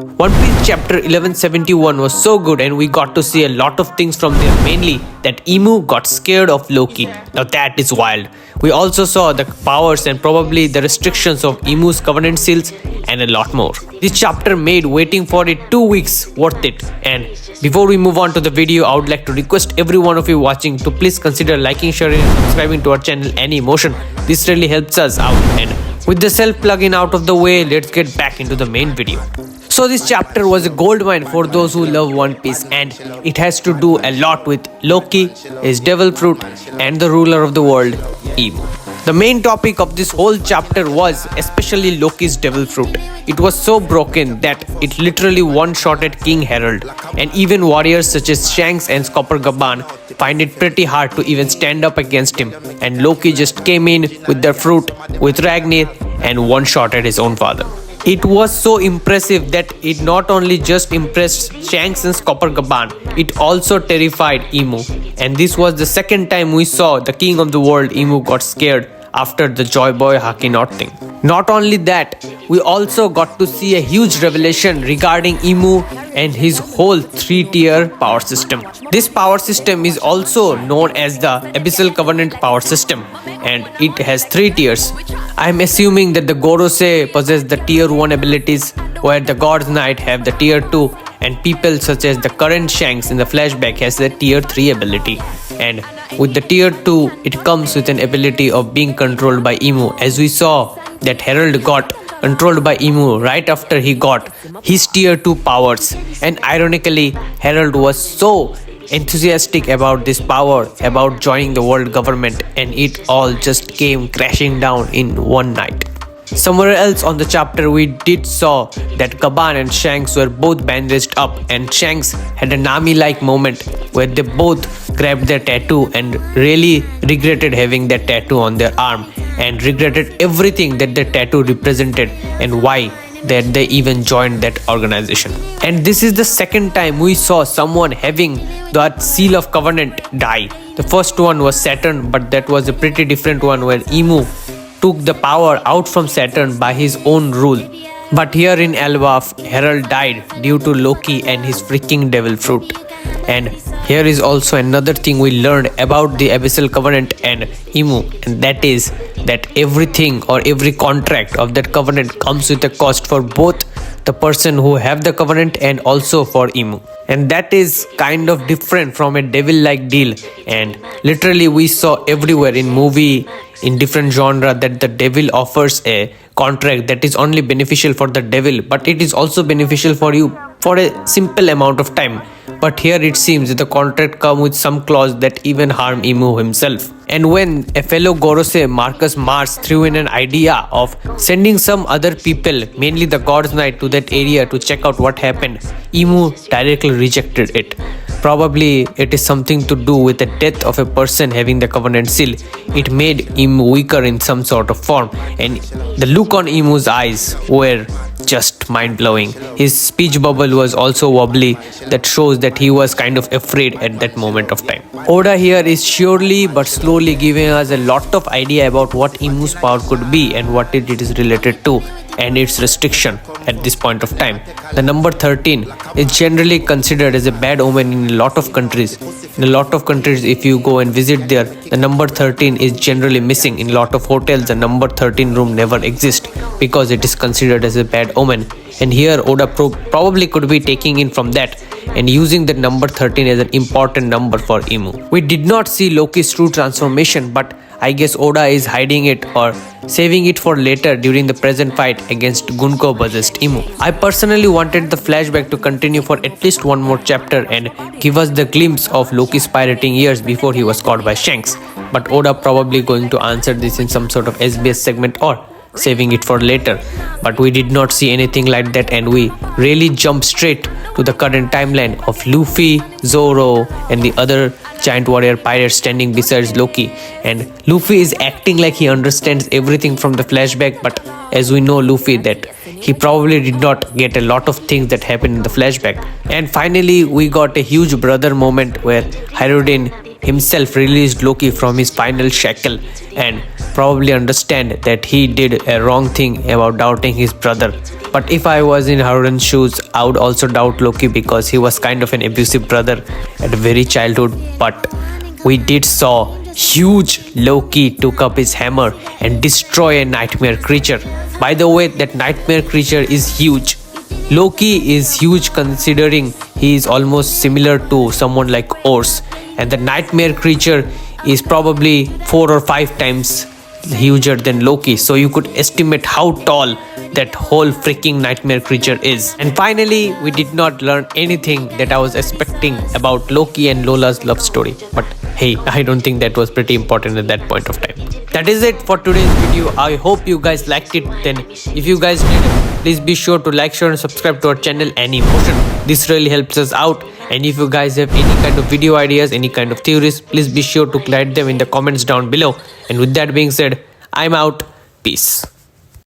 One Piece chapter 1171 was so good and we got to see a lot of things from there, mainly that Imu got scared of Loki. Now that is wild. We also saw the powers and probably the restrictions of Imu's covenant seals and a lot more. This chapter made waiting for it 2 weeks worth it. And before we move on to the video, I would like to request every one of you watching to please consider liking, sharing and subscribing to our channel Any Emotion. This really helps us out. And with the self plugin out of the way, let's get back into the main video. So this chapter was a goldmine for those who love One Piece, and it has to do a lot with Loki, his devil fruit and the ruler of the world, Imu. The main topic of this whole chapter was especially Loki's devil fruit. It was so broken that it literally one-shotted King Herald, and even warriors such as Shanks and Skopper find it pretty hard to even stand up against him, and Loki just came in with the fruit with Ragnir and one-shotted his own father. It was so impressive that it not only just impressed Shanks and Skopper, it also terrified Imu. And this was the second time we saw the king of the world Imu got scared after the Joy Boy Haki Knot thing. Not only that, we also got to see a huge revelation regarding Imu and his whole 3-tier power system. This power system is also known as the Abyssal Covenant power system, and it has 3 tiers. I am assuming that the Gorosei possess the tier 1 abilities, where the God's Knight have the tier 2, and people such as the current Shanks in the flashback has the tier 3 ability. And with the tier 2, it comes with an ability of being controlled by Imu, as we saw that Herald got controlled by Imu right after he got his tier 2 powers. And ironically, Herald was so enthusiastic about this power, about joining the world government, and it all just came crashing down in one night. Somewhere else on the chapter, we did saw that Kaban and Shanks were both bandaged up, and Shanks had a Nami-like moment where they both grabbed their tattoo and really regretted having that tattoo on their arm, and regretted everything that the tattoo represented and why that they even joined that organization. And this is the second time we saw someone having that seal of covenant die. The first one was Saturn, but that was a pretty different one where Imu took the power out from Saturn by his own rule. But here in Elbaf, Herald died due to Loki and his freaking devil fruit. And here is also another thing we learned about the Abyssal Covenant and Imu, and that is that everything or every contract of that covenant comes with a cost for both the person who have the covenant and also for Imu. And that is kind of different from a devil-like deal, and literally we saw everywhere in movie, in different genre, that the devil offers a contract that is only beneficial for the devil, but it is also beneficial for you for a simple amount of time. But here it seems that the contract come with some clause that even harm Imu himself. And when a fellow Gorosei, Marcus Mars, threw in an idea of sending some other people, mainly the God's Knight, to that area to check out what happened, Imu directly rejected it. Probably it is something to do with the death of a person having the covenant seal. It made Imu weaker in some sort of form, and the look on Imu's eyes were just mind-blowing. His speech bubble was also wobbly, that shows that he was kind of afraid at that moment of time. Oda here is surely but slowly giving us a lot of idea about what Imu's power could be and what it is related to, and its restriction at this point of time. The number 13 is generally considered as a bad omen in a lot of countries. In a lot of countries, if you go and visit there, the number 13 is generally missing. In a lot of hotels, the number 13 room never exists because it is considered as a bad omen. And here Oda probably could be taking in from that and using the number 13 as an important number for Imu. We did not see Loki's true transformation, but I guess Oda is hiding it or saving it for later during the present fight against Gunko possessed Imu. I personally wanted the flashback to continue for at least one more chapter and give us the glimpse of Loki's pirating years before he was caught by Shanks. But Oda probably going to answer this in some sort of SBS segment or saving it for later. But we did not see anything like that, and we really jumped straight to the current timeline of Luffy, Zoro and the other giant warrior pirates standing beside Loki. And Luffy is acting like he understands everything from the flashback, but as we know Luffy that he probably did not get a lot of things that happened in the flashback. And finally we got a huge brother moment where Hyrurin himself released Loki from his final shackle, and probably understand that he did a wrong thing about doubting his brother. But if I was in Harun's shoes, I would also doubt Loki because he was kind of an abusive brother at a very childhood. But we did saw huge Loki took up his hammer and destroy a nightmare creature. By the way, that nightmare creature is huge. Loki is huge considering he is almost similar to someone like Ours, and the nightmare creature is probably 4 or 5 times huger than Loki, so you could estimate how tall that whole freaking nightmare creature is. And finally, we did not learn anything that I was expecting about Loki and Lola's love story. But hey, I don't think that was pretty important at that point of time. That is it for today's video. I hope you guys liked it. Then if you guys did, please be sure to like, share and subscribe to our channel Emotion. This really helps us out. And if you guys have any kind of video ideas, any kind of theories, please be sure to write them in the comments down below. And with that being said, I'm out. Peace.